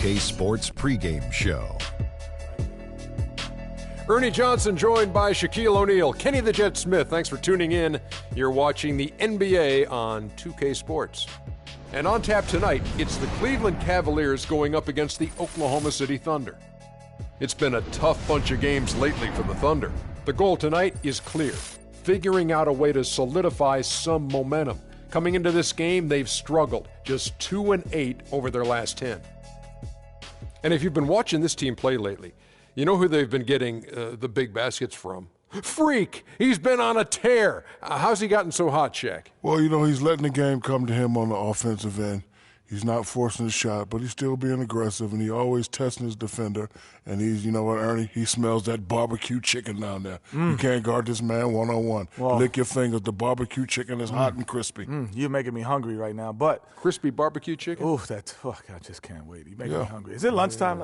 2K Sports pregame show. Ernie Johnson joined by Shaquille O'Neal. Kenny the Jet Smith, thanks for tuning in. You're watching the NBA on 2K Sports. And on tap tonight, it's the Cleveland Cavaliers going up against the Oklahoma City Thunder. It's been a tough bunch of games lately for the Thunder. The goal tonight is clear, figuring out a way to solidify some momentum. Coming into this game, they've struggled, just 2-8 over their last 10. And if you've been watching this team play lately, you know who they've been getting the big baskets from? Freak! He's been on a tear. How's he gotten so hot, Shaq? Well, you know, he's letting the game come to him on the offensive end. He's not forcing the shot, but he's still being aggressive, and he's always testing his defender. And he's, you know what, Ernie? He smells that barbecue chicken down there. You can't guard this man one-on-one. Well, lick your fingers. The barbecue chicken is hot and crispy. You're making me hungry right now, but... Crispy barbecue chicken? Oh, I just can't wait. You're making me hungry. Is it lunchtime?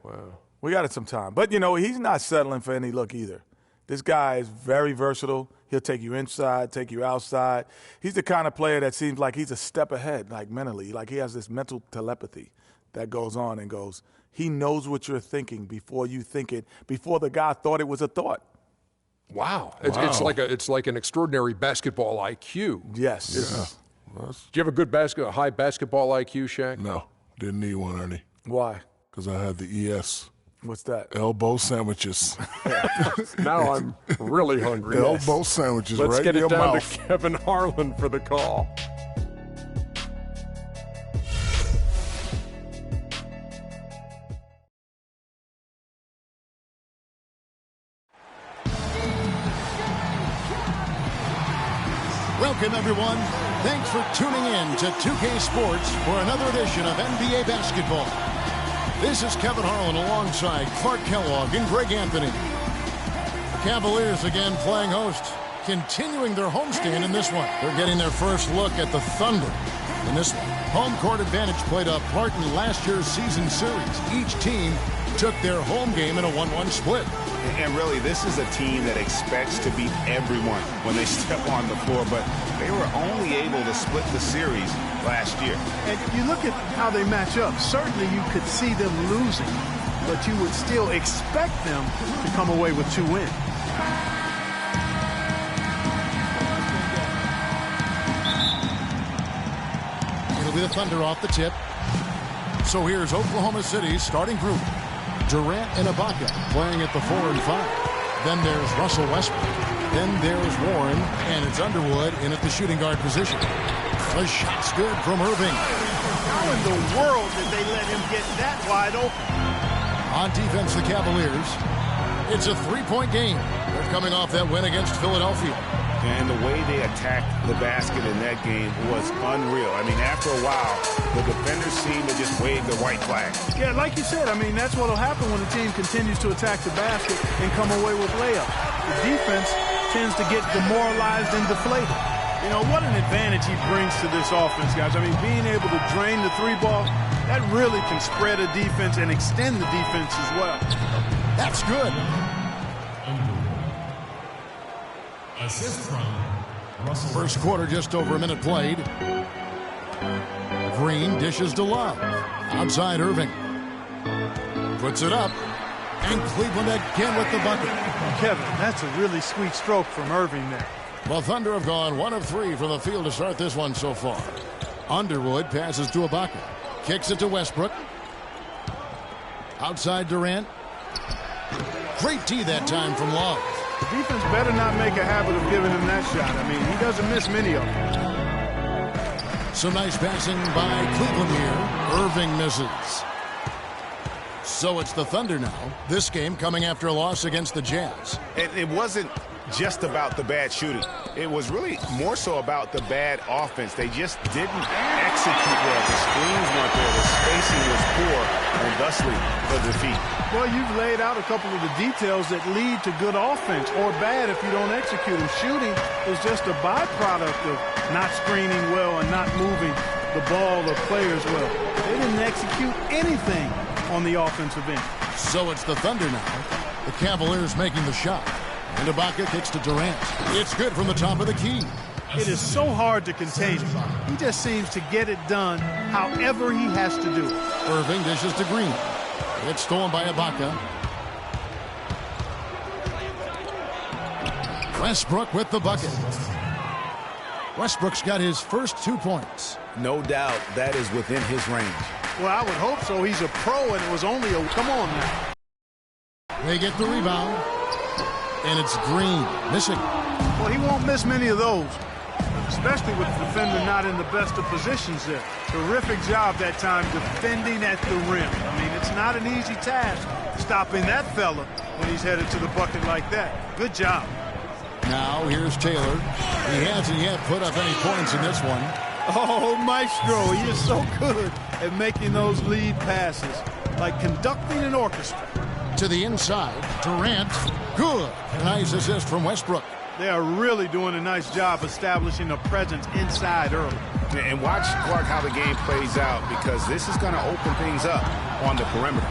Wow. We got it some time. But, you know, he's not settling for any look either. This guy is very versatile. He'll take you inside, take you outside. He's the kind of player that seems like he's a step ahead, like mentally. Like he has this mental telepathy that goes on and goes. He knows what you're thinking before you think it, before the guy thought it was a thought. Wow. It's like an extraordinary basketball IQ. Yes. Yeah. Do you have a high basketball IQ, Shaq? No, didn't need one, Ernie. Why? Because I had the ES. What's that? Elbow sandwiches. Now I'm really hungry. Elbow sandwiches Let's right get in your it down mouth. to Kevin Harlan for the call. Welcome, everyone. Thanks for tuning in to 2K Sports for another edition of NBA basketball. This is Kevin Harlan alongside Clark Kellogg and Greg Anthony. The Cavaliers again playing host, continuing their homestand in this one. They're getting their first look at the Thunder in this one. Home court advantage played a part in last year's season series. Each team took their home game in a 1-1 split. And really, this is a team that expects to beat everyone when they step on the floor, but they were only able to split the series last year. And you look at how they match up. Certainly you could see them losing, but you would still expect them to come away with 2 wins. It'll be the Thunder off the tip. So here's Oklahoma City's starting group. Durant and Ibaka playing at the 4 and 5. Then there's Russell Westbrook. Then there's Warren, and it's Underwood in at the shooting guard position. The shot's good from Irving. How in the world did they let him get that wide open? On defense, the Cavaliers. It's a 3-point game. They're coming off that win against Philadelphia. And the way they attacked the basket in that game was unreal. I mean, after a while, the defenders seemed to just wave the white flag. Yeah, like you said, I mean, that's what will happen when the team continues to attack the basket and come away with layups. The defense tends to get demoralized and deflated. You know, what an advantage he brings to this offense, guys. I mean, being able to drain the 3-ball, that really can spread a defense and extend the defense as well. That's good. Assist from Russell. First quarter, just over a minute played. Green dishes to Love. Outside Irving. Puts it up. And Cleveland again with the bucket. Kevin, that's a really sweet stroke from Irving there. Well, Thunder have gone 1 of 3 from the field to start this one so far. Underwood passes to Ibaka. Kicks it to Westbrook. Outside Durant. Great D that time from Love. The defense better not make a habit of giving him that shot. I mean, he doesn't miss many of them. Some nice passing by Cleveland here. Irving misses. So it's the Thunder now. This game coming after a loss against the Jazz. And it wasn't just about the bad shooting. It was really more so about the bad offense. They just didn't execute well. The screens weren't there. The spacing was poor, and thusly the defeat. Well, you've laid out a couple of the details that lead to good offense or bad if you don't execute them. Shooting is just a byproduct of not screening well and not moving the ball or players well. They didn't execute anything on the offensive end. So it's the Thunder now. The Cavaliers making the shot. And Ibaka kicks to Durant. It's good from the top of the key. It is so hard to contain him. He just seems to get it done however he has to do it. Irving dishes to Green. It's stolen by Ibaka. Westbrook with the bucket. Westbrook's got his first 2 points. No doubt that is within his range. Well, I would hope so. He's a pro, and it was only a... Come on now. They get the rebound. And it's Green missing. Well, he won't miss many of those, especially with the defender not in the best of positions there. Terrific job that time defending at the rim. I mean, it's not an easy task stopping that fella when he's headed to the bucket like that. Good job. Now here's Taylor. He hasn't yet put up any points in this one. Oh, Maestro, he is so good at making those lead passes, like conducting an orchestra. To the inside, Durant, good. Nice assist from Westbrook. They are really doing a nice job establishing a presence inside early. And watch, Clark, how the game plays out, because this is going to open things up on the perimeter.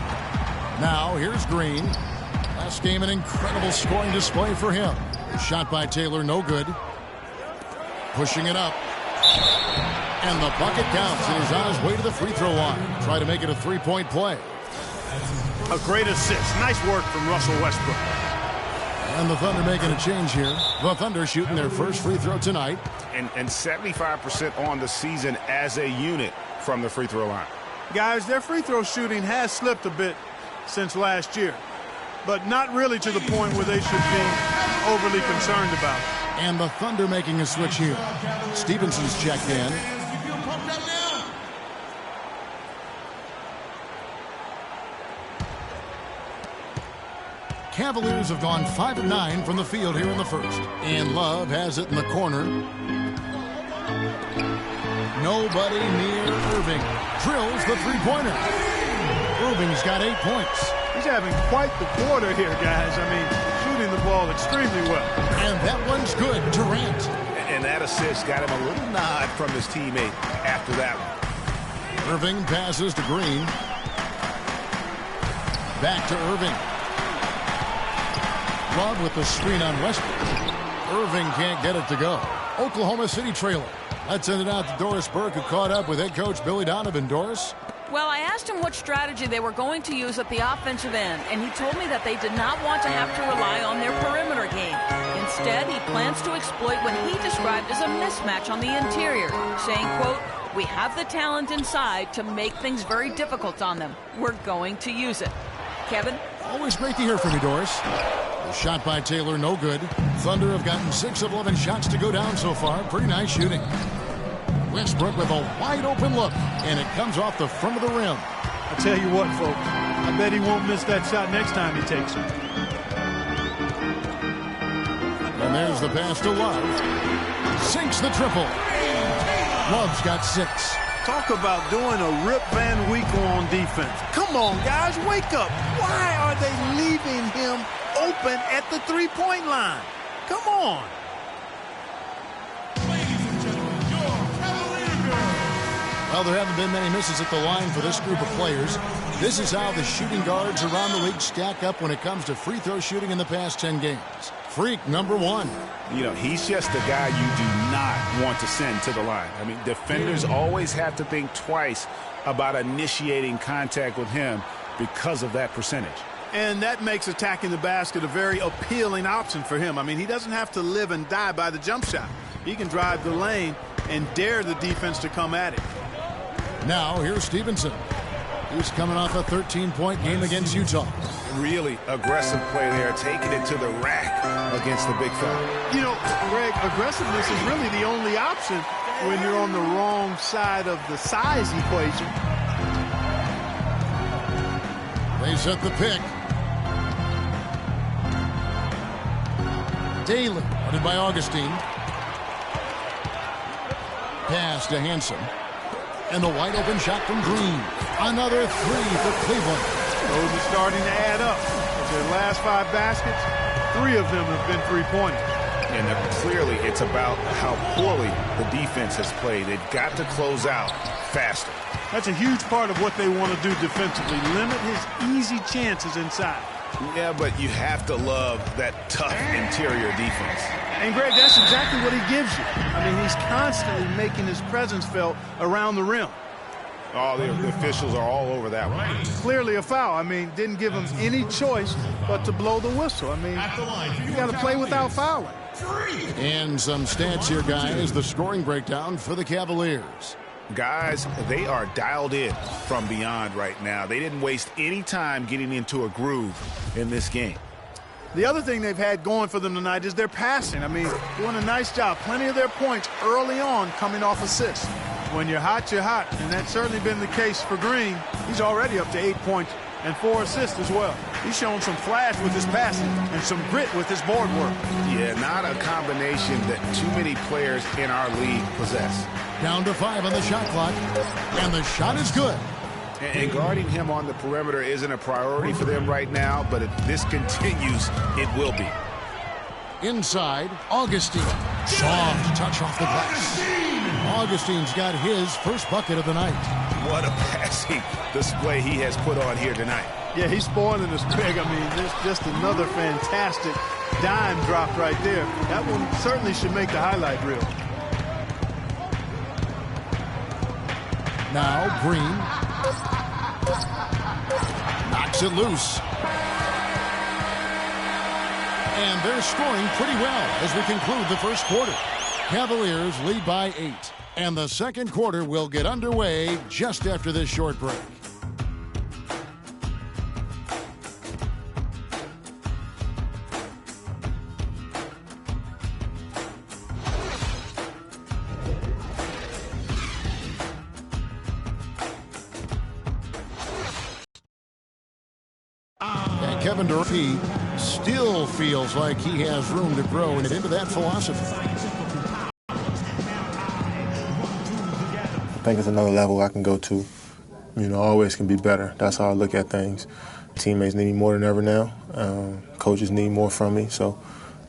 Now here's Green. Last game, an incredible scoring display for him. Shot by Taylor, no good. Pushing it up. And the bucket counts, and he's on his way to the free throw line. Try to make it a three-point play. A great assist. Nice work from Russell Westbrook. And the Thunder making a change here. The Thunder shooting their first free throw tonight. And 75% on the season as a unit from the free throw line. Guys, their free throw shooting has slipped a bit since last year, but not really to the point where they should be overly concerned about it. And the Thunder making a switch here. Stevenson's checked in. Cavaliers have gone 5 of 9 from the field here in the first. And Love has it in the corner. Nobody near Irving. Drills the three-pointer. Irving's got 8 points. He's having quite the quarter here, guys. I mean, shooting the ball extremely well. And that one's good. Durant. And that assist got him a little nod from his teammate after that one. Irving passes to Green. Back to Irving. Love with the screen on Westbrook. Irving can't get it to go. Oklahoma City trailer. Let's send it out to Doris Burke, who caught up with head coach Billy Donovan. Doris? Well, I asked him what strategy they were going to use at the offensive end, and he told me that they did not want to have to rely on their perimeter game. Instead, he plans to exploit what he described as a mismatch on the interior, saying, quote, "We have the talent inside to make things very difficult on them. We're going to use it." Kevin? Always great to hear from you, Doris. The shot by Taylor, no good. Thunder have gotten 6 of 11 shots to go down so far. Pretty nice shooting. Westbrook with a wide-open look, and it comes off the front of the rim. I tell you what, folks, I bet he won't miss that shot next time he takes it. And there's the pass to Love. Sinks the triple. Love's got 6. Talk about doing a Rip Van Winkle on defense. Come on, guys, wake up. Why are they leaving him open at the three-point line? Come on. Well, there haven't been many misses at the line for this group of players. This is how the shooting guards around the league stack up when it comes to free throw shooting in the past 10 games. Freak number 1. You know, he's just the guy you do not want to send to the line. I mean, defenders always have to think twice about initiating contact with him because of that percentage. And that makes attacking the basket a very appealing option for him. I mean, he doesn't have to live and die by the jump shot. He can drive the lane and dare the defense to come at it. Now, here's Stevenson. He's coming off a 13-point game against Utah. Really aggressive play there, taking it to the rack against the big fella. You know, Greg, aggressiveness is really the only option when you're on the wrong side of the size equation. They set the pick. Daly, guarded by Augustine. Pass to Hanson. And the wide-open shot from Green. Another 3 for Cleveland. Those are starting to add up. Of their last 5 baskets, 3 of them have been three-pointers. And clearly it's about how poorly the defense has played. They've got to close out faster. That's a huge part of what they want to do defensively. Limit his easy chances inside. Yeah, but you have to love that tough interior defense. And, Greg, that's exactly what he gives you. I mean, he's constantly making his presence felt around the rim. Oh, the officials are all over that one. Clearly a foul. I mean, didn't give him any choice but to blow the whistle. I mean, you got to play without fouling. And some stats here, guys. The scoring breakdown for the Cavaliers. Guys, they are dialed in from beyond right now. They didn't waste any time getting into a groove in this game. The other thing they've had going for them tonight is their passing. I mean, doing a nice job. Plenty of their points early on coming off assists. When you're hot, you're hot. And that's certainly been the case for Green. He's already up to 8 points and 4 assists as well. He's shown some flash with his passing and some grit with his board work. Yeah, not a combination that too many players in our league possess. Down to 5 on the shot clock. And the shot is good. And guarding him on the perimeter isn't a priority for them right now, but if this continues, it will be. Inside, Augustine. Soft touch off the glass. Augustine's got his first bucket of the night. What a passing display he has put on here tonight. Yeah, he's spoiling us big. I mean, there's just another fantastic dime drop right there. That one certainly should make the highlight reel. Now, Green knocks it loose. And they're scoring pretty well as we conclude the first quarter. Cavaliers lead by 8. And the second quarter will get underway just after this short break. Kevin Durant still feels like he has room to grow and into that philosophy. I think it's another level I can go to. You know, always can be better. That's how I look at things. Teammates need me more than ever now. Coaches need more from me, so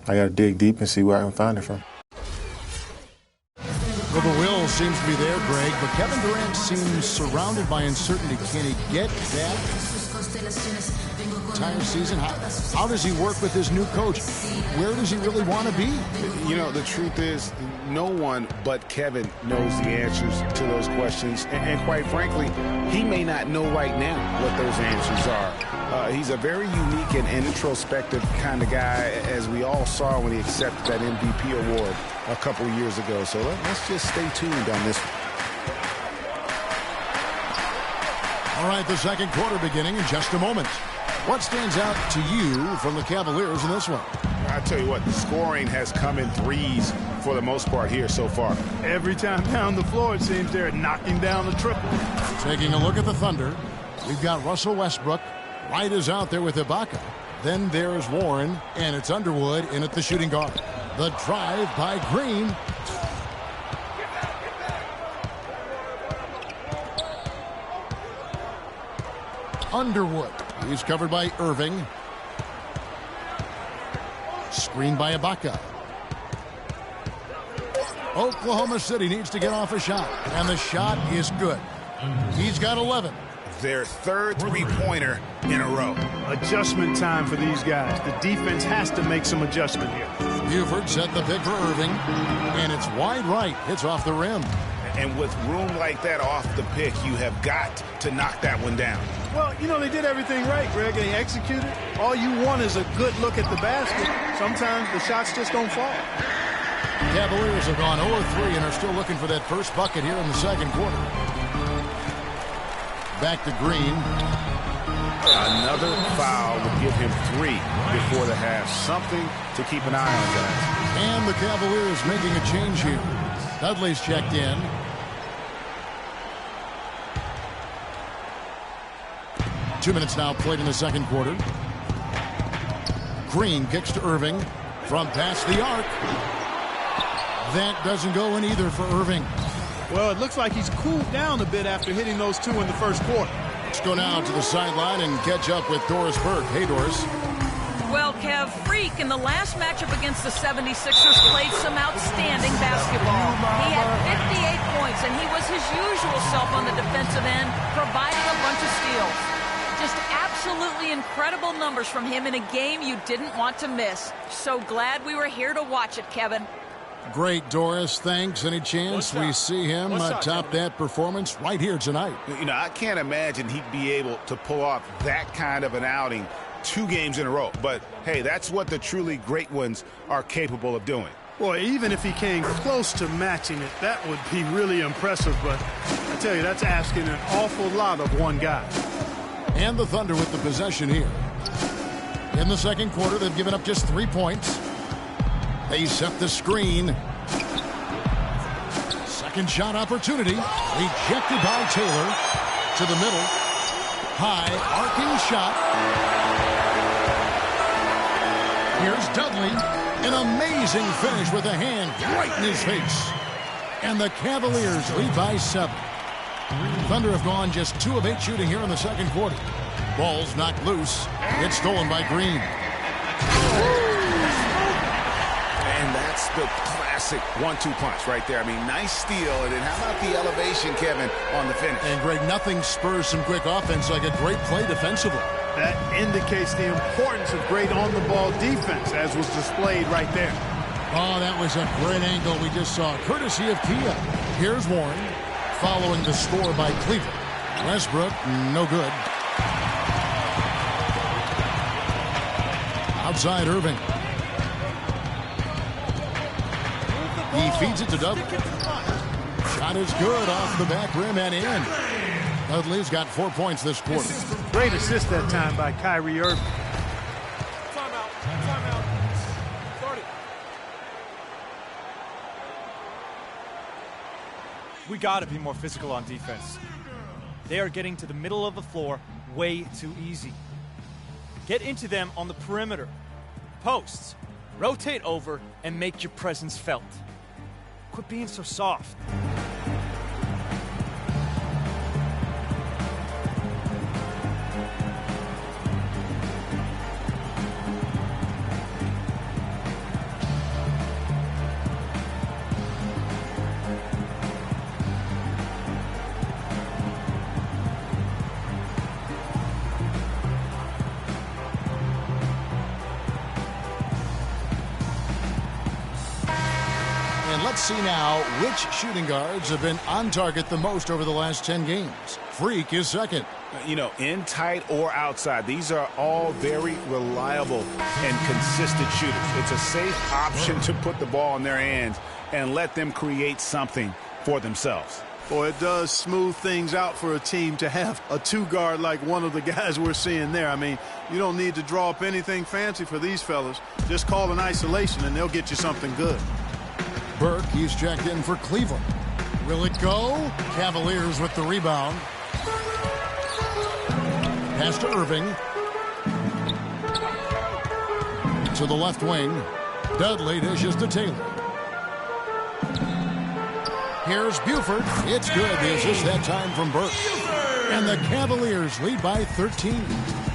I got to dig deep and see where I can find it from. Well, the will seems to be there, Greg, but Kevin Durant seems surrounded by uncertainty. Can he get that entire season? How does he work with his new coach? Where does he really want to be? You know, the truth is, no one but Kevin knows the answers to those questions. And quite frankly, he may not know right now what those answers are. He's a very unique and introspective kind of guy, as we all saw when he accepted that MVP award a couple of years ago. So let's just stay tuned on this one. All right, the second quarter beginning in just a moment. What stands out to you from the Cavaliers in this one? I tell you what, the scoring has come in threes for the most part here so far. Every time down the floor, it seems they're knocking down the triple. Taking a look at the Thunder, we've got Russell Westbrook. Wright is out there with Ibaka. Then there's Warren, and it's Underwood in at the shooting guard. The drive by Green. Underwood. He's covered by Irving. Screen by Ibaka. Oklahoma City needs to get off a shot, and the shot is good. He's got 11. Their third three-pointer in a row. Adjustment time for these guys. The defense has to make some adjustment here. Buford set the pick for Irving, and it's wide right. Hits off the rim. And with room like that off the pick, you have got to knock that one down. Well, you know, they did everything right, Greg. They executed. All you want is a good look at the basket. Sometimes the shots just don't fall. Cavaliers have gone 0-3 and are still looking for that first bucket here in the second quarter. Back to Green. Another foul would give him 3 before the half. Something to keep an eye on, guys. And the Cavaliers making a change here. Dudley's checked in. Two minutes now played in the second quarter. Green kicks to Irving from past the arc. That doesn't go in either for Irving. Well, it looks like he's cooled down a bit after hitting those 2 in the first quarter. Let's go now to the sideline and catch up with Doris Burke. Hey, Doris. Well, Kev, Freak in the last matchup against the 76ers played some outstanding basketball. He had 58 points, and he was his usual self on the defensive end, providing a bunch of steals. Just absolutely Absolutely incredible numbers from him in a game you didn't want to miss. So glad we were here to watch it, Kevin. Great, Doris. Thanks. Any chance we see him top that performance right here tonight? You know, I can't imagine he'd be able to pull off that kind of an outing 2 games in a row. But, hey, that's what the truly great ones are capable of doing. Boy, even if he came close to matching it, that would be really impressive. But I tell you, that's asking an awful lot of one guy. And the Thunder with the possession here. In the second quarter, they've given up just 3 points. They set the screen. Second shot opportunity. Rejected by Taylor. To the middle. High, arcing shot. Here's Dudley. An amazing finish with a hand right in his face. And the Cavaliers lead by 7. Thunder have gone just 2 of 8 shooting here in the second quarter. Ball's knocked loose. It's stolen by Green. And that's the classic 1-2 punch right there. I mean, nice steal. And then how about the elevation, Kevin, on the finish? And, Greg, nothing spurs some quick offense like a great play defensively. That indicates the importance of great on-the-ball defense, as was displayed right there. Oh, that was a great angle we just saw, courtesy of Kia. Here's Warren, following the score by Cleveland. Westbrook, no good. Outside Irving. He feeds it to Dudley. Shot is good off the back rim and in. Dudley's got 4 points this quarter. Great assist that time by Kyrie Irving. Timeout. Start it. We got to be more physical on defense. They are getting to the middle of the floor way too easy. Get into them on the perimeter. Posts. Rotate over and make your presence felt. Quit being so soft. Let's see now which shooting guards have been on target the most over the last 10 games. Freak is second. You know, in tight or outside, these are all very reliable and consistent shooters. It's a safe option to put the ball in their hands and let them create something for themselves. Boy, it does smooth things out for a team to have a 2-guard like one of the guys we're seeing there. I mean, you don't need to draw up anything fancy for these fellas. Just call an isolation and they'll get you something good. Burke, he's checked in for Cleveland. Will it go? Cavaliers with the rebound. Pass to Irving. To the left wing. Dudley dishes to Taylor. Here's Buford. It's good. The assist that time from Burke. And the Cavaliers lead by 13.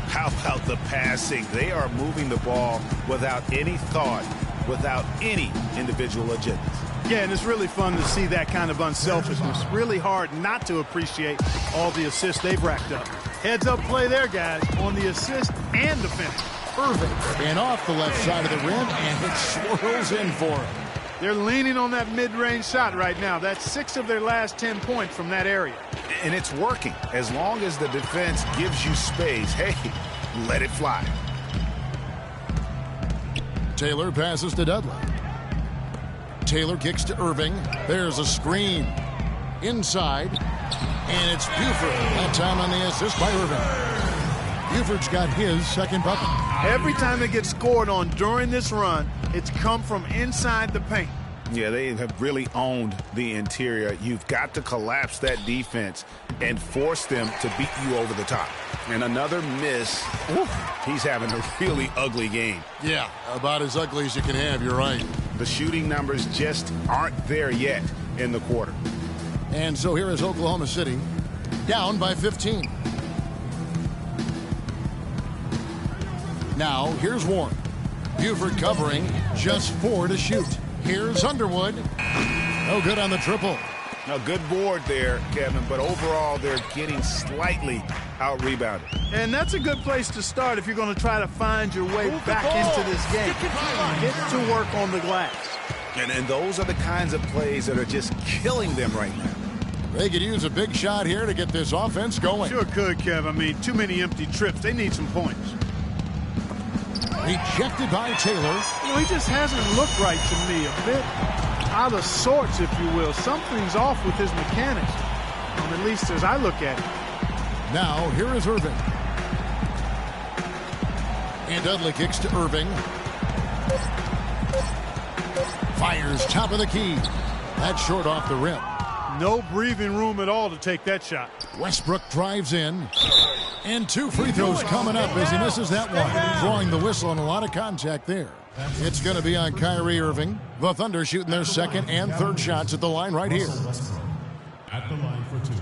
How about the passing? They are moving the ball without any thought, without any individual agendas. Yeah, and it's really fun to see that kind of unselfishness. Really hard not to appreciate all the assists they've racked up. Heads-up play there, guys, on the assist and the finish. Irving, and off the left side of the rim, and it swirls in for him. They're leaning on that mid-range shot right now. That's 6 of their last 10 points from that area. And it's working. As long as the defense gives you space, hey, let it fly. Taylor passes to Dudley. Taylor kicks to Irving. There's a screen. Inside. And it's Buford. That time on the assist by Irving. Buford's got his second bucket. Every time they get scored on during this run, it's come from inside the paint. Yeah, they have really owned the interior. You've got to collapse that defense and force them to beat you over the top. And another miss. Oof, he's having a really ugly game. Yeah, about as ugly as you can have, you're right. The shooting numbers just aren't there yet in the quarter. And so here is Oklahoma City, down by 15. Now, here's Warren. Buford covering, just 4 to shoot. Here's Underwood. No good on the triple. A good board there, Kevin, but overall they're getting slightly out-rebounded. And that's a good place to start if you're going to try to find your way back into this game. Get to work on the glass. And those are the kinds of plays that are just killing them right now. They could use a big shot here to get this offense going. Sure could, Kev. I mean, too many empty trips. They need some points. Rejected by Taylor. You know, he just hasn't looked right to me. A bit out of sorts, if you will. Something's off with his mechanics, at least as I look at it. Now, here is Irving. And Dudley kicks to Irving. Fires top of the key. That's short off the rim. No breathing room at all to take that shot. Westbrook drives in. And 2 free throws coming up as he misses that one. Drawing the whistle and a lot of contact there. It's going to be on Kyrie Irving. The Thunder shooting their second and third shots at the line right here. At the line for 2.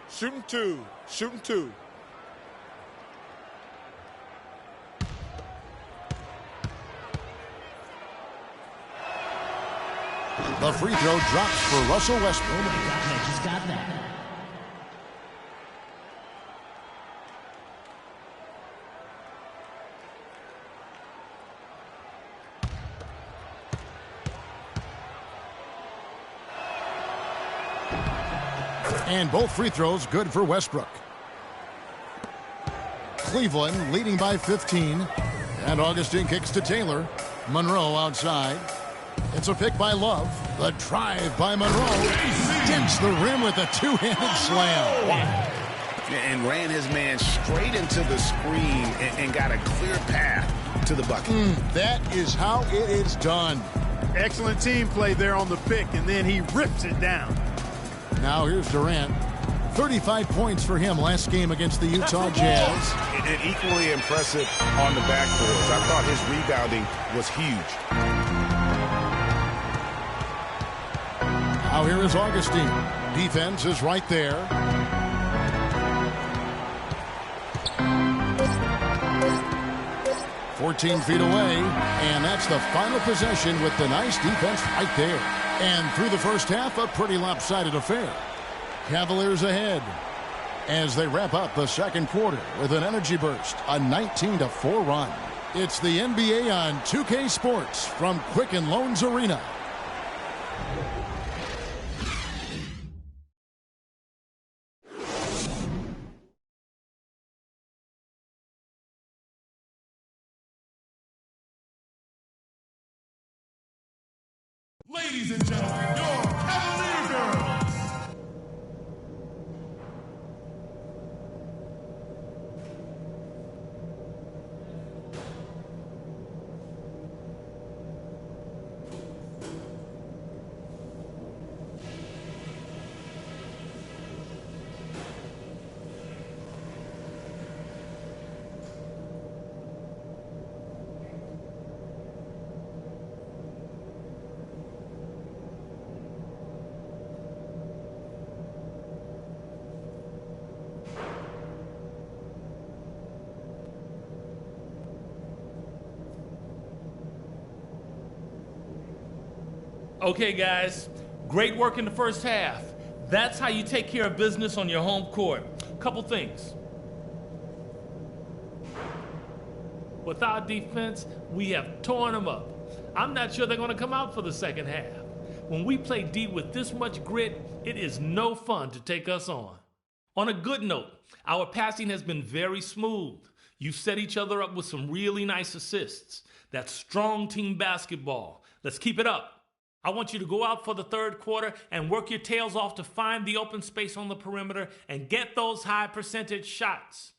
Shooting 2. Shooting 2. The free throw drops for Russell Westbrook. Oh my God, I just got that. And both free throws good for Westbrook. Cleveland leading by 15. And Augustine kicks to Taylor. Monroe outside. It's a pick by Love. The drive by Monroe. Dents the rim with a two-handed slam. Wow. And ran his man straight into the screen and got a clear path to the bucket. That is how it is done. Excellent team play there on the pick, and then he rips it down. Now here's Durant. 35 points for him last game against the Utah Jazz. And equally impressive on the backboards. I thought his rebounding was huge. Now here is Augustine. Defense is right there. "14 feet away, and that's the final possession with the nice defense right there. And through the first half, a pretty lopsided affair. Cavaliers ahead as they wrap up the second quarter with an energy burst, a 19-4 run. It's the NBA on 2K Sports from Quicken Loans Arena. Ladies and gentlemen, your Cavalier girls. Okay, guys, great work in the first half. That's how you take care of business on your home court. Couple things. With our defense, we have torn them up. I'm not sure they're going to come out for the second half. When we play D with this much grit, it is no fun to take us on. On a good note, our passing has been very smooth. You've set each other up with some really nice assists. That's strong team basketball. Let's keep it up. I want you to go out for the third quarter and work your tails off to find the open space on the perimeter and get those high percentage shots.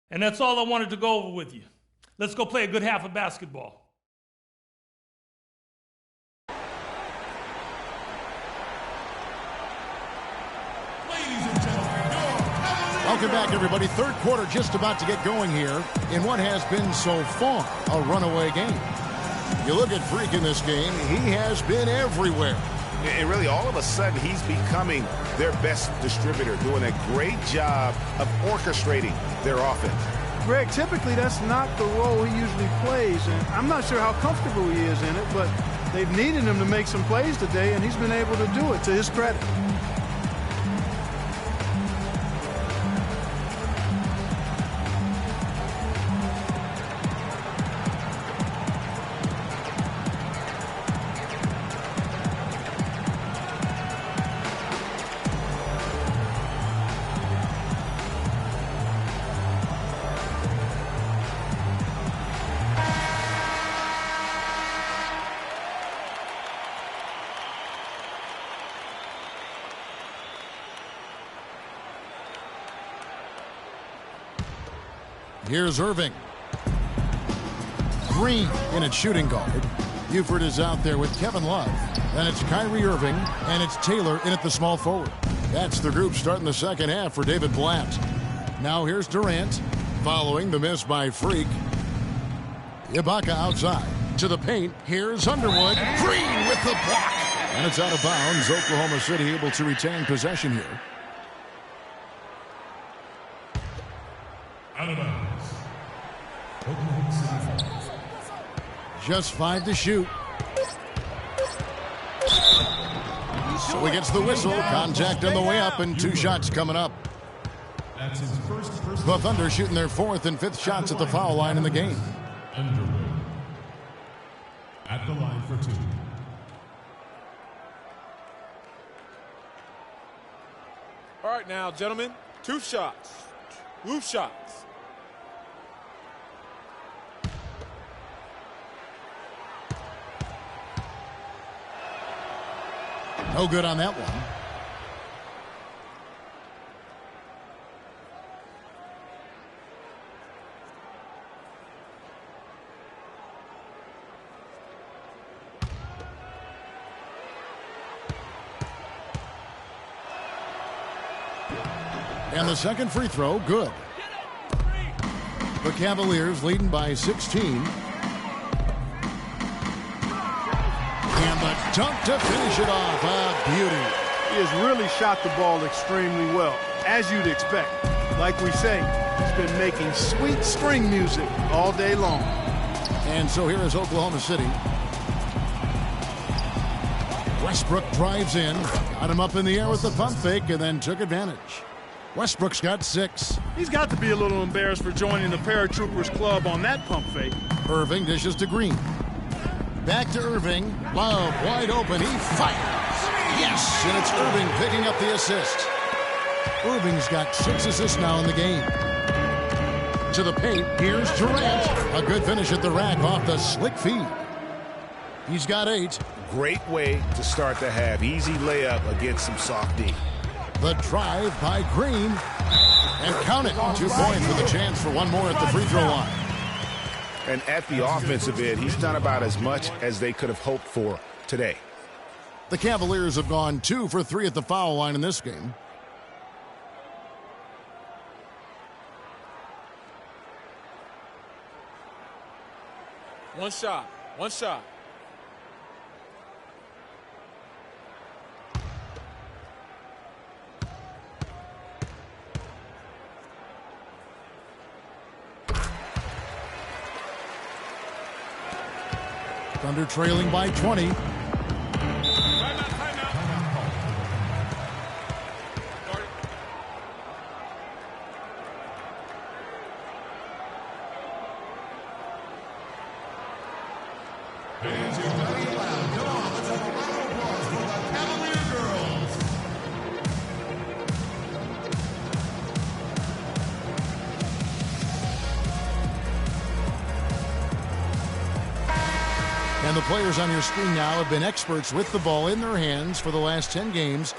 And that's all I wanted to go over with you. Let's go play a good half of basketball. Welcome back, everybody. Third quarter just about to get going here in what has been so far a runaway game. You look at Freak in this game, he has been everywhere. And really, all of a sudden, he's becoming their best distributor, doing a great job of orchestrating their offense. Greg, typically that's not the role he usually plays, and I'm not sure how comfortable he is in it, but they've needed him to make some plays today, and he's been able to do it to his credit. Here's Irving. Green in at shooting guard. Buford is out there with Kevin Love. Then it's Kyrie Irving, and it's Taylor in at the small forward. That's the group starting the second half for David Blatt. Now here's Durant, following the miss by Freak. Ibaka outside. To the paint. Here's Underwood. Green with the block. And it's out of bounds. Oklahoma City able to retain possession here. Out of bounds. Oklahoma City. Just 5 to shoot. So he gets the whistle. Contact on the way up and 2 shots coming up. That's his first The Thunder shooting their 4th and 5th shots at the foul line in the game. Underwood at the line for 2. All right now, gentlemen, 2 shots. 2 shots. No good on that one. And the second free throw, good. The Cavaliers leading by 16. And the dunk to finish it off. A beauty. He has really shot the ball extremely well, as you'd expect. Like we say, he's been making sweet string music all day long. And so here is Oklahoma City. Westbrook drives in, got him up in the air with the pump fake, and then took advantage. Westbrook's got 6. He's got to be a little embarrassed for joining the Paratroopers Club on that pump fake. Irving dishes to Green. Back to Irving. Love wide open. He fires. Yes, and it's Irving picking up the assist. Irving's got 6 assists now in the game. To the paint. Here's Durant. A good finish at the rack off the slick feed. He's got 8. Great way to start the half. Easy layup against some soft D. The drive by Green. And count it. 2 points with a chance for one more at the free throw line. And at the offensive end, he's done about as much as they could have hoped for today. The Cavaliers have gone 2 for 3 at the foul line in this game. One shot. One shot. Thunder trailing by 20. And the players on your screen now have been experts with the ball in their hands for the last 10 games,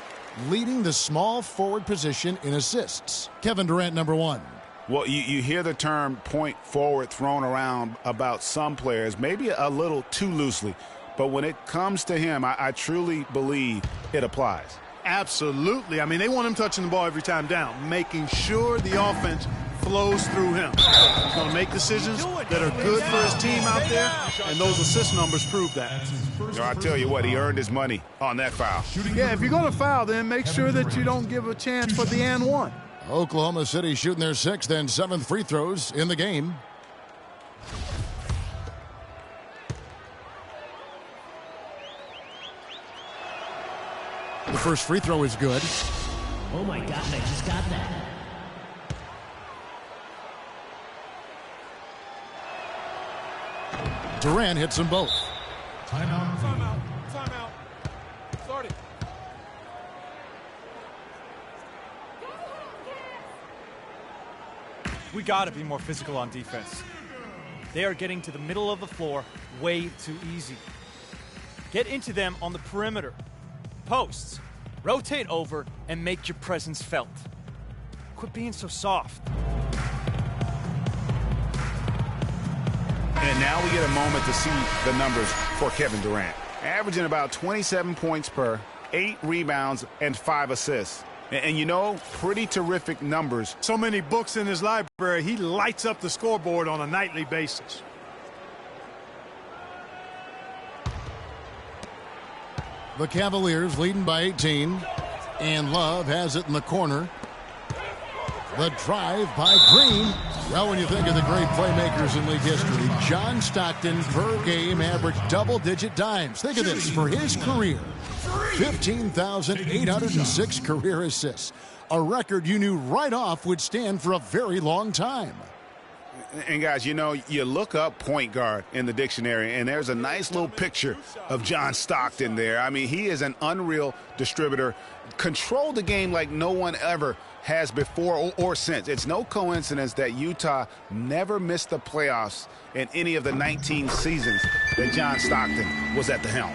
leading the small forward position in assists. Kevin Durant, number 1. Well, you hear the term point forward thrown around about some players, maybe a little too loosely. But when it comes to him, I truly believe it applies. Absolutely. I mean, they want him touching the ball every time down, making sure the offense flows through him. He's going to make decisions that are good for his team out there, and those assist numbers prove that. I tell you what, he earned his money on that foul. Yeah, if you're going to foul, then make sure that you don't give a chance for the and one. Oklahoma City shooting their 6th and 7th free throws in the game. The first free throw is good. Oh my God, I just got that. Durant hits them both. Timeout. Timeout. Timeout. Start it. We got to be more physical on defense. They are getting to the middle of the floor way too easy. Get into them on the perimeter. Posts. Rotate over and make your presence felt. Quit being so soft. And now we get a moment to see the numbers for Kevin Durant. Averaging about 27 points per, 8 rebounds, and 5 assists. And you know, pretty terrific numbers. So many books in his library, he lights up the scoreboard on a nightly basis. The Cavaliers leading by 18. And Love has it in the corner. The drive by Green. Well, when you think of the great playmakers in league history, John Stockton per game averaged double-digit dimes. Think of this, for his career, 15,806 career assists. A record you knew right off would stand for a very long time. And guys, you know, you look up point guard in the dictionary, and there's a nice little picture of John Stockton there. I mean, he is an unreal distributor. Controlled the game like no one ever has before or since. It's no coincidence that Utah never missed the playoffs in any of the 19 seasons that John Stockton was at the helm.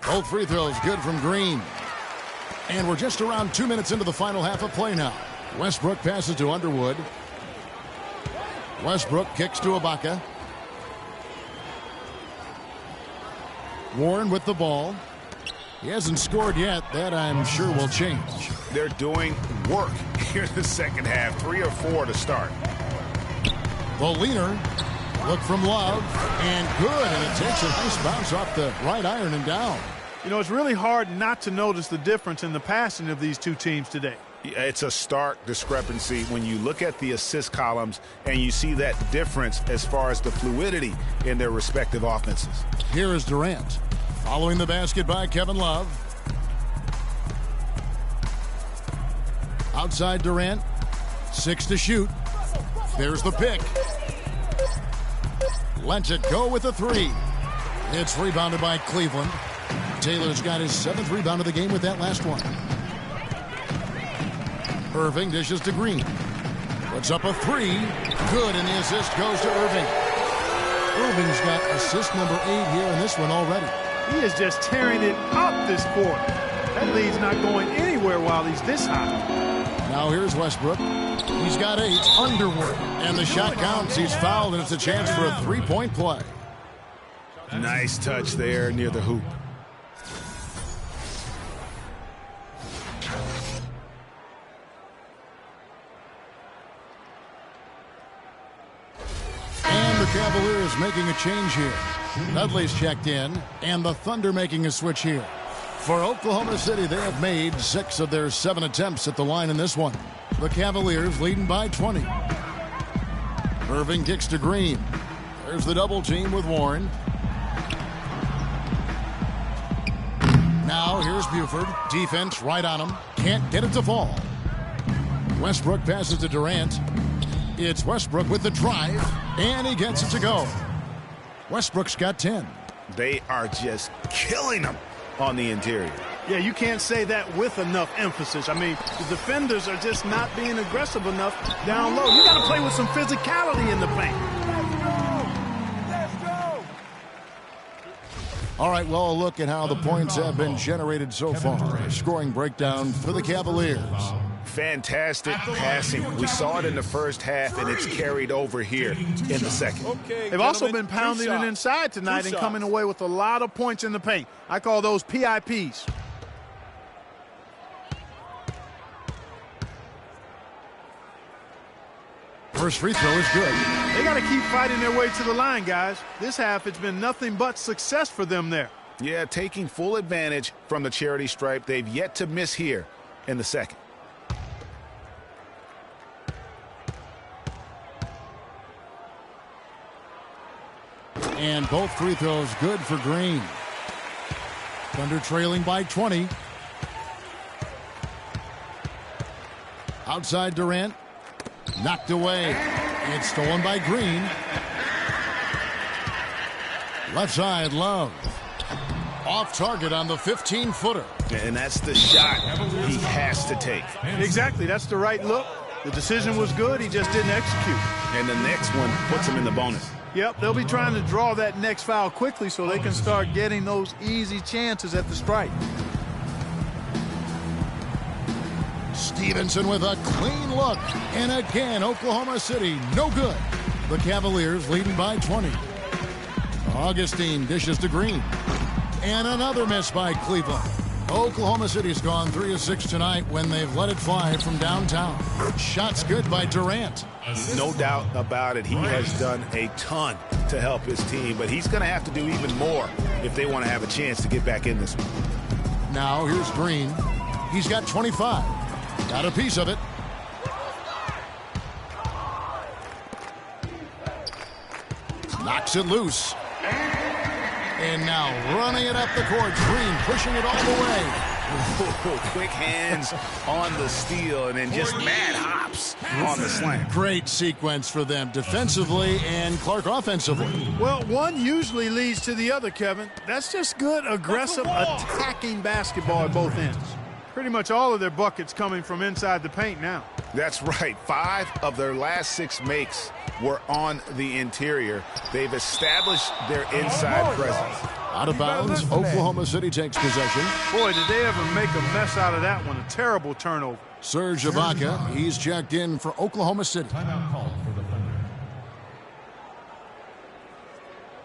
Both free throws good from Green. And we're just around 2 minutes into the final half of play now. Westbrook passes to Underwood. Westbrook kicks to Ibaka. Warren with the ball. He hasn't scored yet. That, I'm sure, will change. They're doing work here in the second half. 3 or 4 to start. The leaner. Look from Love. And good. And it takes a nice bounce off the right iron and down. You know, it's really hard not to notice the difference in the passing of these two teams today. It's a stark discrepancy when you look at the assist columns and you see that difference as far as the fluidity in their respective offenses. Here is Durant. Following the basket by Kevin Love. Outside Durant. 6 to shoot. There's the pick. Lets it go with a 3. It's rebounded by Cleveland. Taylor's got his 7th rebound of the game with that last one. Irving dishes to Green. Puts up a 3. Good, and the assist goes to Irving. Irving's got assist number 8 here in this one already. He is just tearing it up this quarter. That lead's not going anywhere while he's this high. Now here's Westbrook. He's got 8. Underwood. And the shot counts. He's fouled, and it's a chance for a 3-point play. Nice touch there near the hoop. And the Cavaliers making a change here. Dudley's checked in, and the Thunder making a switch here. For Oklahoma City, they have made 6 of their 7 attempts at the line in this one. The Cavaliers leading by 20. Irving kicks to Green. There's the double team with Warren. Now here's Buford. Defense right on him. Can't get it to fall. Westbrook passes to Durant. It's Westbrook with the drive, and he gets it to go. Westbrook's got 10. They are just killing them on the interior. Yeah, you can't say that with enough emphasis. I mean, the defenders are just not being aggressive enough down low. You got to play with some physicality in the paint. Let's go! All right, well, a look at how the points have been generated so far. A scoring breakdown for the Cavaliers. Fantastic passing. We saw it in the first half, and it's carried over here in the second. They've also been pounding it inside tonight and coming away with a lot of points in the paint. I call those PIPs. First free throw is good. They got to keep fighting their way to the line, guys. This half, it's been nothing but success for them there. Yeah, taking full advantage from the charity stripe. They've yet to miss here in the second. And both free throws good for Green. Thunder trailing by 20. Outside Durant. Knocked away. It's stolen by Green. Left side, Love. Off target on the 15-footer. And that's the shot he has to take. Exactly. That's the right look. The decision was good. He just didn't execute. And the next one puts him in the bonus. Yep, they'll be trying to draw that next foul quickly so they can start getting those easy chances at the stripe. Stevenson with a clean look. And again, Oklahoma City, no good. The Cavaliers leading by 20. Augustine dishes to Green. And another miss by Cleveland. Oklahoma City's gone 3 of 6 tonight when they've let it fly from downtown. Shots good by Durant. No doubt about it. He has done a ton to help his team, but he's going to have to do even more if they want to have a chance to get back in this one. Now here's Green. He's got 25. Got a piece of it. Knocks it loose. And now running it up the court. Green pushing it all the way. Quick hands on the steal and then just mad hops on the slam. Great sequence for them defensively and Clark offensively. Well, one usually leads to the other, Kevin. That's just good, aggressive, attacking basketball at both ends. Pretty much all of their buckets coming from inside the paint now. That's right. 5 of their last 6 makes were on the interior. They've established their inside presence. Out of bounds, Oklahoma City takes possession. Boy, did they ever make a mess out of that one. A terrible turnover. Serge Ibaka, he's checked in for Oklahoma City. Timeout call for the Thunder.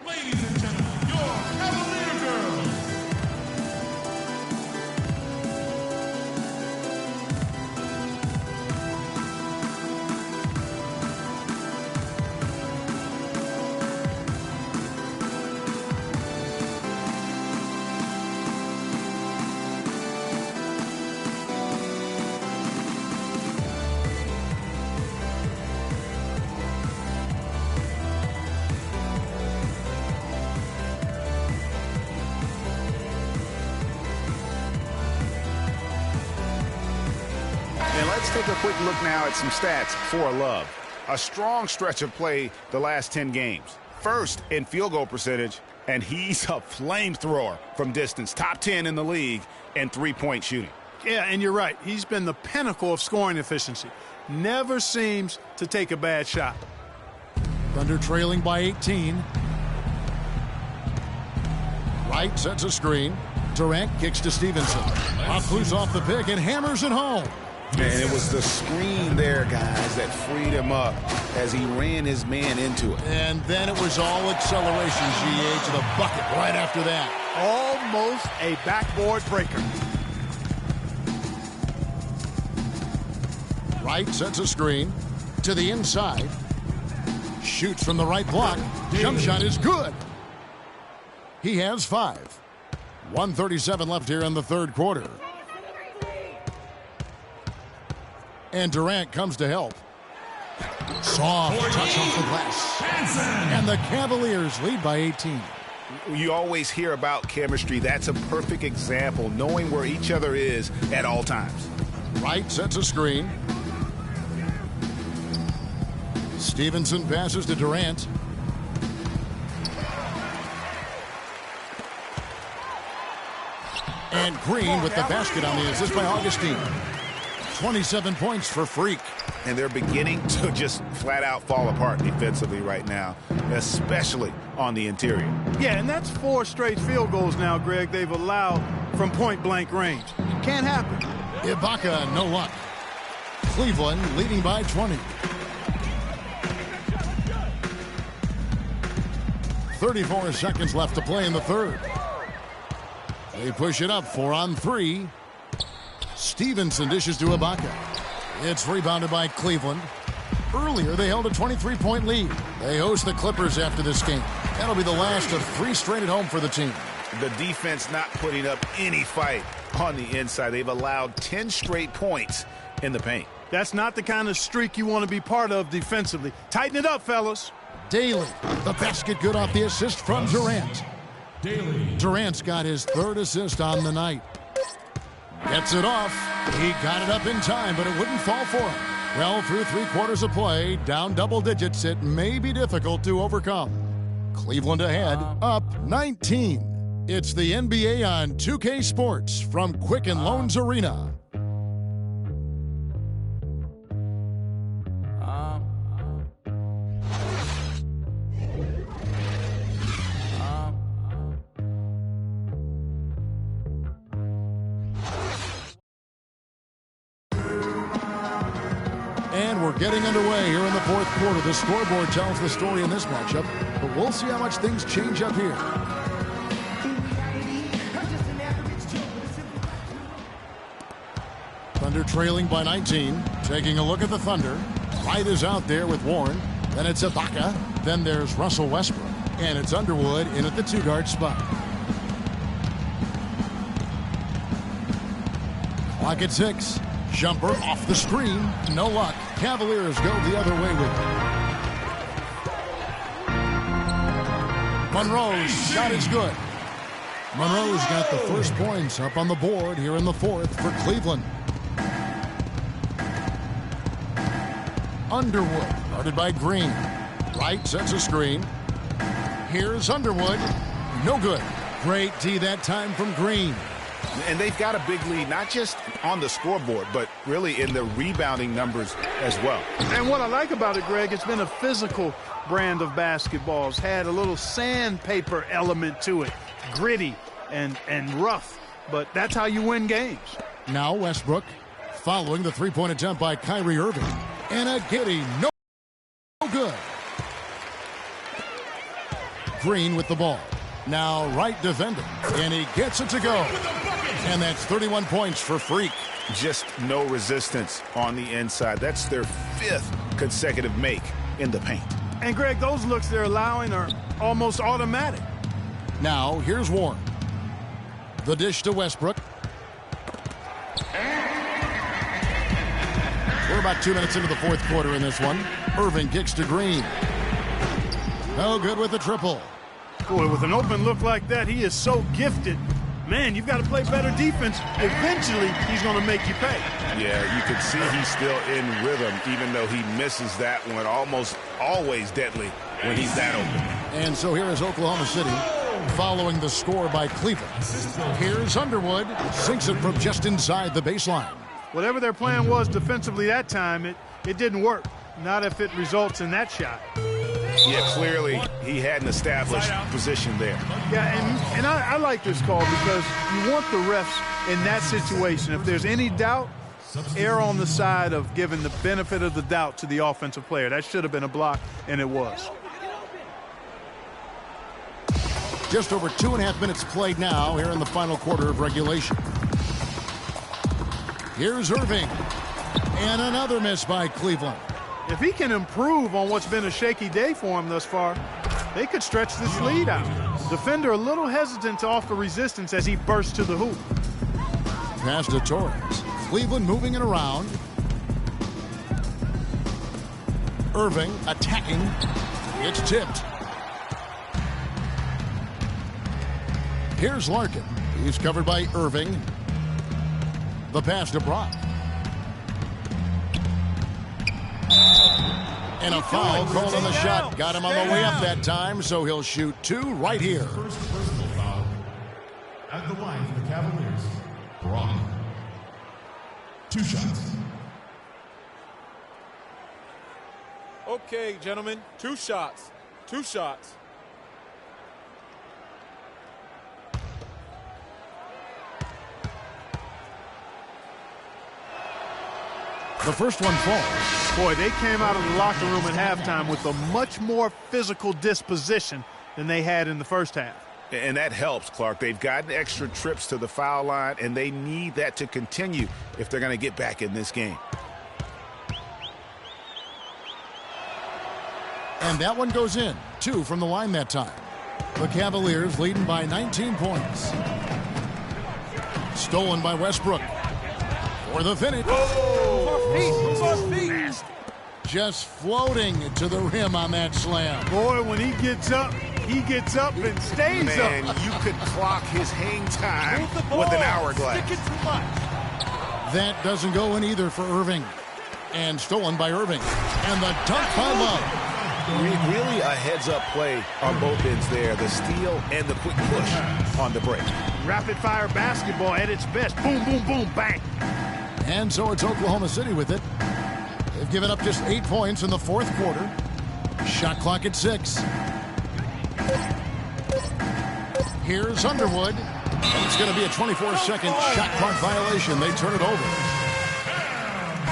Ladies and gentlemen, your Cavalier girls. Take a quick look now at some stats for Love. A strong stretch of play the last 10 games. First in field goal percentage, and he's a flamethrower from distance. Top 10 in the league in three-point shooting. Yeah, and you're right. He's been the pinnacle of scoring efficiency. Never seems to take a bad shot. Thunder trailing by 18. Wright sets a screen. Durant kicks to Stevenson. Loose off the pick and hammers it home. And it was the screen there, guys, that freed him up as he ran his man into it. And then it was all acceleration, GA, to the bucket right after that. Almost a backboard breaker. Wright sets a screen to the inside. Shoots from the right block. Jump shot is good. He has 5. 1:37 left here in the third quarter. And Durant comes to help. Soft touch off the glass. And the Cavaliers lead by 18. You always hear about chemistry. That's a perfect example, knowing where each other is at all times. Wright sets a screen. Stevenson passes to Durant. And Green with the basket on the assist by Augustine. 27 points for Freak. And they're beginning to just flat out fall apart defensively right now, especially on the interior. Yeah, and that's 4 straight field goals now, Greg, they've allowed from point-blank range. Can't happen. Ibaka, no luck. Cleveland leading by 20. 34 seconds left to play in the third. They push it up 4 on 3. Stevenson dishes to Ibaka. It's rebounded by Cleveland. Earlier, they held a 23-point lead. They host the Clippers after this game. That'll be the last of 3 straight at home for the team. The defense not putting up any fight on the inside. They've allowed 10 straight points in the paint. That's not the kind of streak you want to be part of defensively. Tighten it up, fellas. Daly, the basket good off the assist from Durant. Durant's got his 3rd assist on the night. Gets it off. He got it up in time, but it wouldn't fall for him. Well, through 3 quarters of play, down double digits, it may be difficult to overcome. Cleveland ahead, up 19. It's the NBA on 2K Sports from Quicken Loans Arena. And we're getting underway here in the 4th quarter. The scoreboard tells the story in this matchup, but we'll see how much things change up here. Thunder trailing by 19. Taking a look at the Thunder. Wright is out there with Warren. Then it's Ibaka. Then there's Russell Westbrook. And it's Underwood in at the 2-guard spot. Clock at 6. Jumper off the screen. No luck. Cavaliers go the other way with it. Monroe's shot is good. Monroe's got the first points up on the board here in the 4th for Cleveland. Underwood, guarded by Green. Wright sets a screen. Here's Underwood. No good. Great D that time from Green. And they've got a big lead, not just on the scoreboard, but really in the rebounding numbers as well. And what I like about it, Greg, it's been a physical brand of basketball. It's had a little sandpaper element to it. Gritty and rough. But that's how you win games. Now Westbrook following the 3-point attempt by Kyrie Irving. And a giddy, no good. Green with the ball. Now Wright defending. And he gets it to go. And that's 31 points for Freak. Just no resistance on the inside. That's their 5th consecutive make in the paint. And, Greg, those looks they're allowing are almost automatic. Now, here's Warren. The dish to Westbrook. We're about 2 minutes into the 4th quarter in this one. Irving kicks to Green. No good with the triple. Boy, with an open look like that, he is so gifted. Man, you've got to play better defense. Eventually, he's going to make you pay. Yeah, you can see he's still in rhythm, even though he misses that one. Almost always deadly when he's that open. And so here is Oklahoma City following the score by Cleveland. Here's Underwood. Sinks it from just inside the baseline. Whatever their plan was defensively that time, it didn't work. Not if it results in that shot. Yeah, clearly he had an established position there. Yeah, and I like this call because you want the refs in that situation. If there's any doubt, err on the side of giving the benefit of the doubt to the offensive player. That should have been a block, and it was. Just over 2.5 minutes played now here in the final quarter of regulation. Here's Irving. And another miss by Cleveland. If he can improve on what's been a shaky day for him thus far, they could stretch this lead out. Defender a little hesitant to offer resistance as he bursts to the hoop. Pass to Torres. Cleveland moving it around. Irving attacking. It's tipped. Here's Larkin. He's covered by Irving. The pass to Brock. And a foul called on the shot. Got him on the way up that time, so he'll shoot 2 right here. First personal foul at the line for the Cavaliers. Brock. 2 shots. Okay, gentlemen, 2 shots. 2 shots. The first one falls. Boy, they came out of the locker room at halftime with a much more physical disposition than they had in the first half. And that helps, Clark. They've gotten extra trips to the foul line, and they need that to continue if they're going to get back in this game. And that one goes in. 2 from the line that time. The Cavaliers leading by 19 points. Stolen by Westbrook. For the finish. Just floating to the rim on that slam. Boy, when he gets up and stays up. Man, you could clock his hang time with an hourglass. That doesn't go in either for Irving. And stolen by Irving. And the dunk by Love. Really a heads-up play on both ends there. The steal and the quick push on the break. Rapid-fire basketball at its best. Boom, boom, boom, bang. And so it's Oklahoma City with it. They've given up just 8 points in the fourth quarter. Shot clock at 6. Here's Underwood. And it's going to be a 24-second shot clock violation. They turn it over.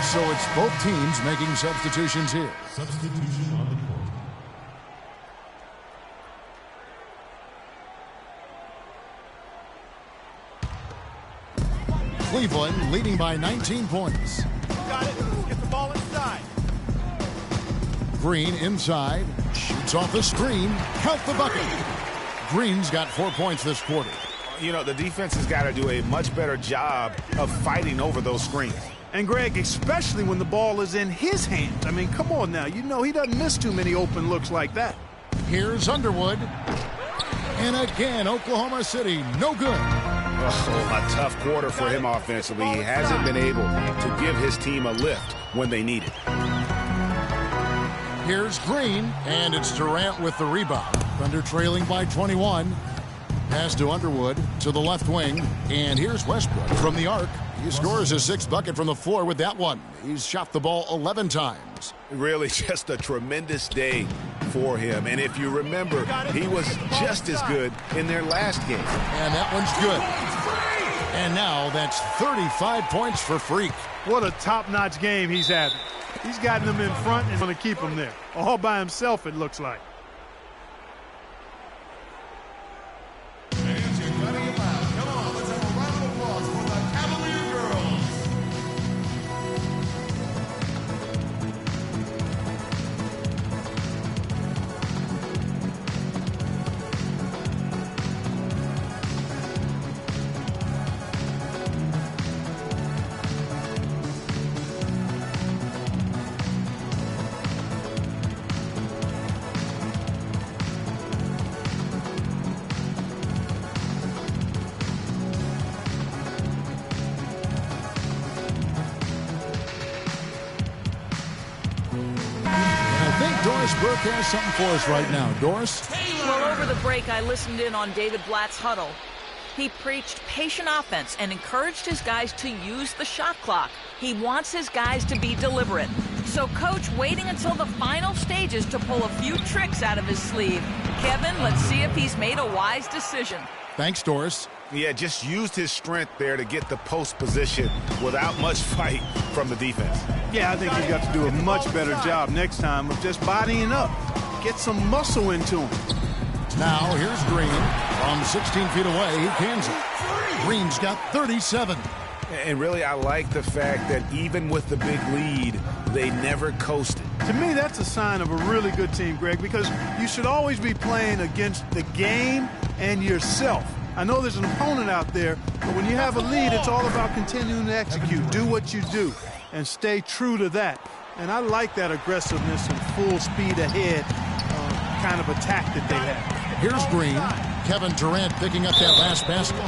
So it's both teams making substitutions here. Substitution on the court. Cleveland leading by 19 points. Got it. Get the ball inside. Green inside. Shoots off the screen. Count the bucket. Green's got 4 points this quarter. You know, the defense has got to do a much better job of fighting over those screens. And Greg, especially when the ball is in his hands. I mean, come on now. You know he doesn't miss too many open looks like that. Here's Underwood. And again, Oklahoma City, no good. Oh, a tough quarter for him offensively. He hasn't been able to give his team a lift when they need it. Here's Green, and it's Durant with the rebound. Thunder trailing by 21. Pass to Underwood to the left wing, and here's Westbrook from the arc. He scores his 6th bucket from the floor with that one. He's shot the ball 11 times. Really just a tremendous day for him. And if you remember, he was just as good in their last game. And that one's good. And now that's 35 points for Freak. What a top-notch game he's having. He's gotten them in front and going to keep them there. All by himself, it looks like. Doris Burke has something for us right now. Doris? Well, over the break, I listened in on David Blatt's huddle. He preached patient offense and encouraged his guys to use the shot clock. He wants his guys to be deliberate. So Coach waiting until the final stages to pull a few tricks out of his sleeve. Kevin, let's see if he's made a wise decision. Thanks, Doris. Yeah, just used his strength there to get the post position without much fight from the defense. Yeah, I think he's got to do a much better job next time of just bodying up. Get some muscle into him. Now here's Green. From 16 feet away, he cans it. Green's got 37. And really, I like the fact that even with the big lead, they never coasted. To me, that's a sign of a really good team, Greg, because you should always be playing against the game and yourself. I know there's an opponent out there, but when you have a lead, it's all about continuing to execute. Do what you do and stay true to that. And I like that aggressiveness and full speed ahead kind of attack that they have. Here's Green. Kevin Durant picking up that last basket.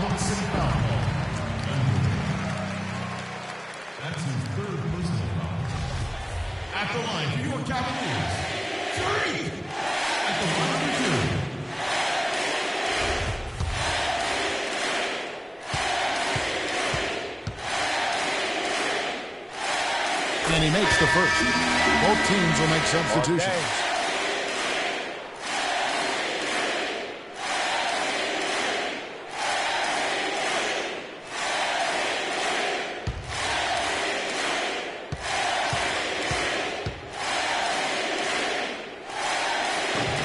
That's his third personal foul. At the line for your Cavaliers, 3. At the line number 2. And he makes the first. Both teams will make substitutions. Okay.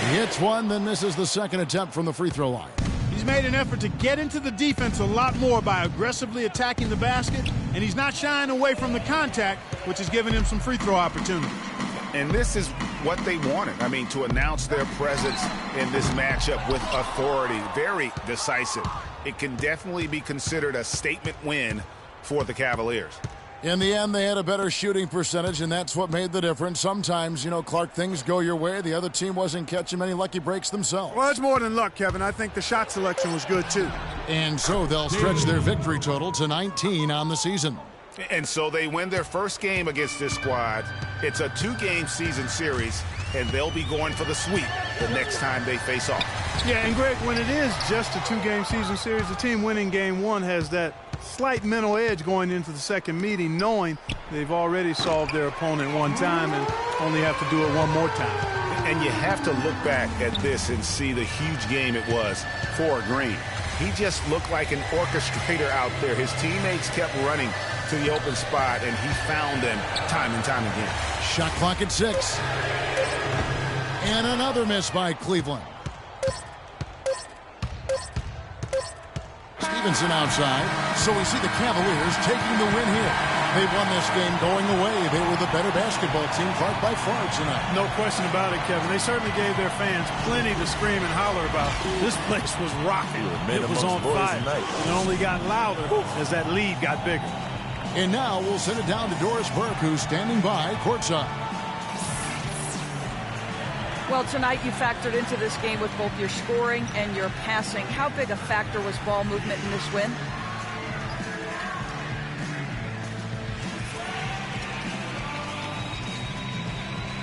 He hits one, then misses the second attempt from the free throw line. He's made an effort to get into the defense a lot more by aggressively attacking the basket, and he's not shying away from the contact, which has given him some free throw opportunity. And this is what they wanted. I mean, to announce their presence in this matchup with authority, very decisive. It can definitely be considered a statement win for the Cavaliers. In the end, they had a better shooting percentage, and that's what made the difference. Sometimes, Clark, things go your way. The other team wasn't catching many lucky breaks themselves. Well, it's more than luck, Kevin. I think the shot selection was good, too. And so they'll stretch their victory total to 19 on the season. And so they win their first game against this squad. It's a 2-game season series, and they'll be going for the sweep the next time they face off. Yeah, and Greg, when it is just a 2-game season series, the team winning game 1 has that slight mental edge going into the second meeting, knowing they've already solved their opponent one time and only have to do it one more time. And you have to look back at this and see the huge game it was for Green. He just looked like an orchestrator out there. His teammates kept running to the open spot, and he found them time and time again. Shot clock at 6. And another miss by Cleveland. Stevenson outside, so we see the Cavaliers taking the win here. They won this game going away. They were the better basketball team, Clark, by far tonight. No question about it, Kevin. They certainly gave their fans plenty to scream and holler about. This place was rocking. It was on fire. And it only got louder as that lead got bigger. And now we'll send it down to Doris Burke, who's standing by courtside. Well, tonight you factored into this game with both your scoring and your passing. How big a factor was ball movement in this win?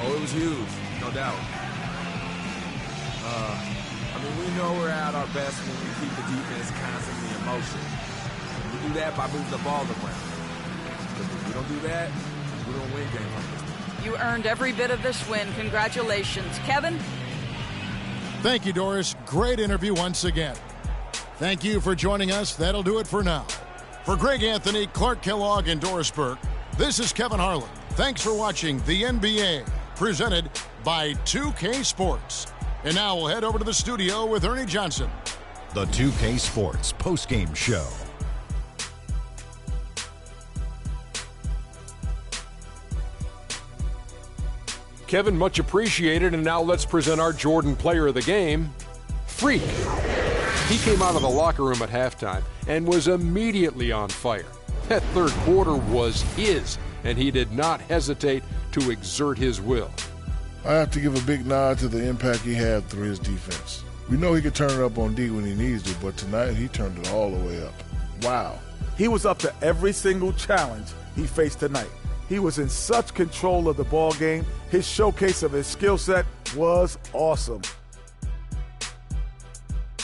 Oh, it was huge, no doubt. We know we're at our best when we keep the defense constantly in motion. We do that by moving the ball around. If we don't do that, we don't win games like this. You earned every bit of this win. Congratulations. Kevin? Thank you, Doris. Great interview once again. Thank you for joining us. That'll do it for now. For Greg Anthony, Clark Kellogg, and Doris Burke, this is Kevin Harlan. Thanks for watching the NBA, presented by 2K Sports. And now we'll head over to the studio with Ernie Johnson. The 2K Sports postgame show. Kevin, much appreciated, and now let's present our Jordan player of the game, Freak. He came out of the locker room at halftime and was immediately on fire. That third quarter was his, and he did not hesitate to exert his will. I have to give a big nod to the impact he had through his defense. We know he can turn it up on D when he needs to, but tonight he turned it all the way up. Wow. He was up to every single challenge he faced tonight. He was in such control of the ball game. His showcase of his skill set was awesome.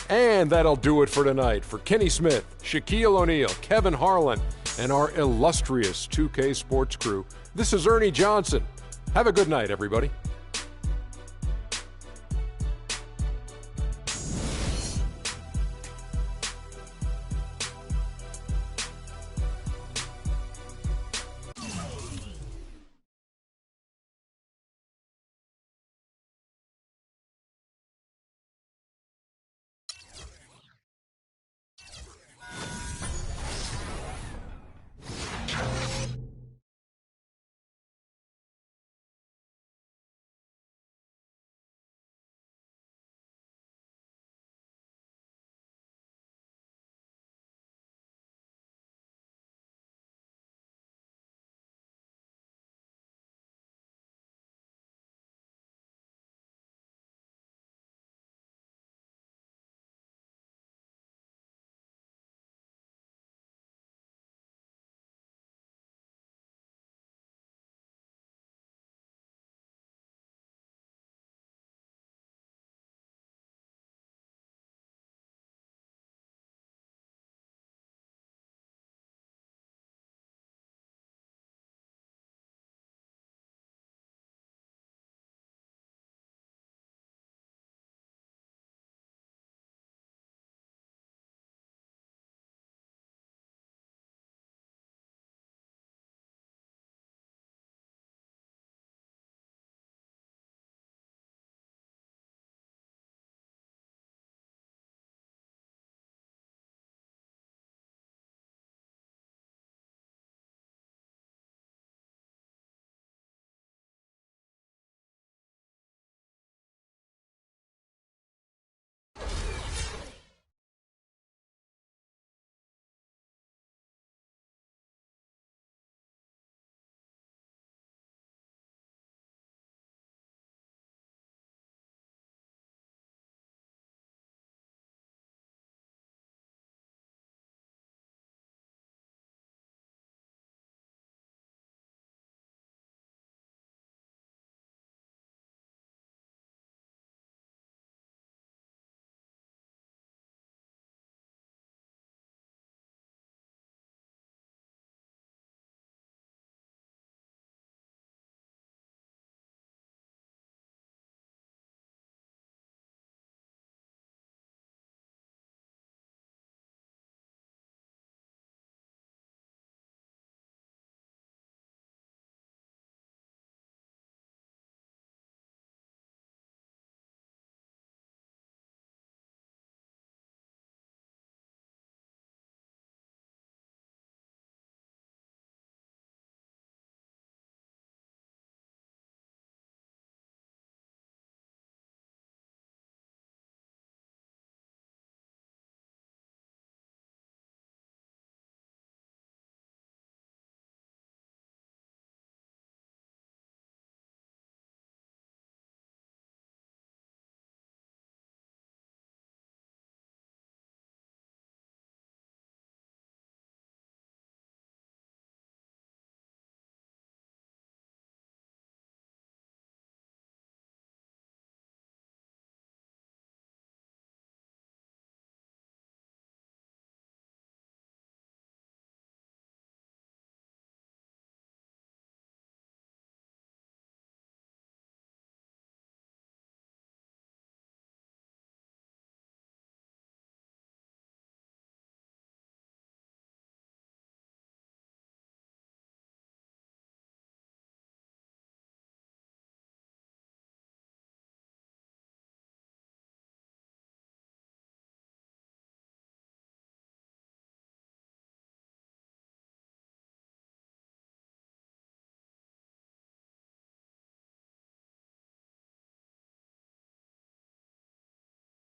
And that'll do it for tonight. For Kenny Smith, Shaquille O'Neal, Kevin Harlan, and our illustrious 2K Sports crew, this is Ernie Johnson. Have a good night, everybody.